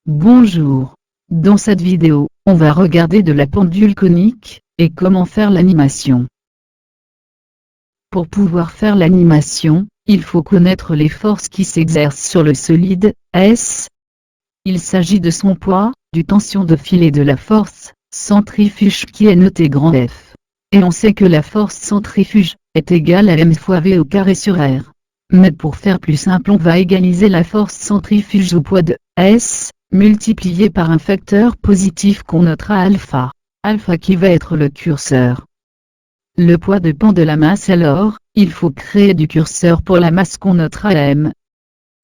Bonjour. Dans cette vidéo, on va regarder de la pendule conique, et comment faire l'animation. Pour pouvoir faire l'animation, il faut connaître les forces qui s'exercent sur le solide, S. Il s'agit de son poids, du tension de fil et de la force centrifuge qui est notée grand F. Et on sait que la force centrifuge est égale à m fois v au carré sur r. Mais pour faire plus simple, on va égaliser la force centrifuge au poids de S, multiplié par un facteur positif qu'on notera alpha. Alpha qui va être le curseur. Le poids dépend de la masse, alors, il faut créer du curseur pour la masse qu'on notera m,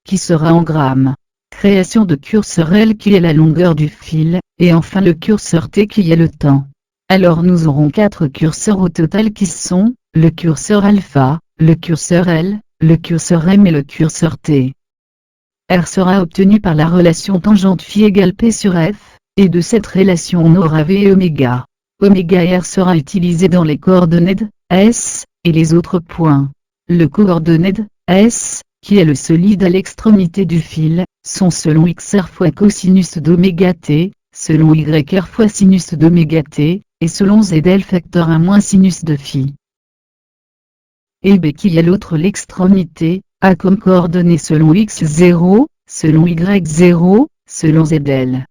qui sera en grammes. Création de curseur L qui est la longueur du fil, et enfin le curseur T qui est le temps. Alors nous aurons 4 curseurs au total qui sont, le curseur alpha, le curseur L, le curseur M et le curseur T. R sera obtenu par la relation tangente phi égale P sur F, et de cette relation on aura V et oméga. Oméga et R sera utilisé dans les coordonnées de S, et les autres points. Le coordonnées de S, qui est le solide à l'extrémité du fil, sont selon XR fois cosinus d'oméga t, selon YR fois sinus d'oméga t, et selon ZL facteur 1 moins sinus de phi. Et B qui est l'autre l'extrémité, a comme coordonnées selon x0, selon y0, selon ZL.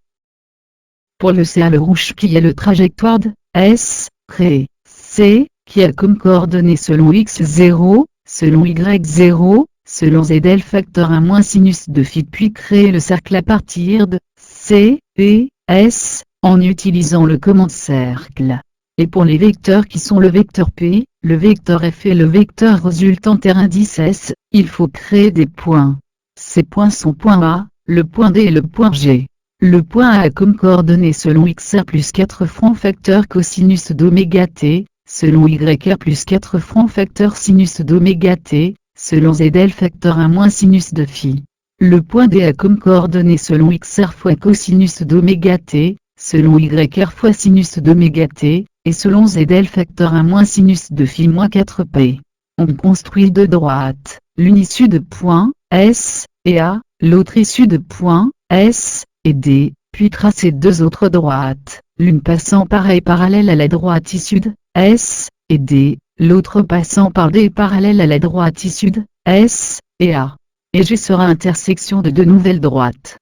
Pour le CA le rouge qui est le trajectoire de S, créé, C, qui a comme coordonnées selon x0, selon y0, selon ZL facteur 1 moins sinus de phi, puis créer le cercle à partir de C, P, S, en utilisant le commande cercle. Et pour les vecteurs qui sont le vecteur P, le vecteur F et le vecteur résultant indice S, il faut créer des points. Ces points sont point A, le point D et le point G. Le point A a comme coordonnées selon XR plus 4 francs facteur cosinus d'oméga t, selon YR plus 4 francs facteur sinus d'oméga t, selon ZL facteur 1 moins sinus de phi. Le point D a comme coordonnées selon XR fois cosinus d'oméga t, selon YR fois sinus d'oméga t, et selon ZL facteur 1 moins sinus de phi moins 4p. On construit de droite, l'une issue de points S et A, l'autre issue de points S et D, puis tracer deux autres droites, l'une passant par A et parallèle à la droite issue de S et D, l'autre passant par D et parallèle à la droite issue de S et A. Et G sera intersection de deux nouvelles droites.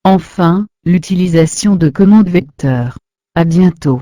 Enfin, l'utilisation de commandes vecteurs. À bientôt.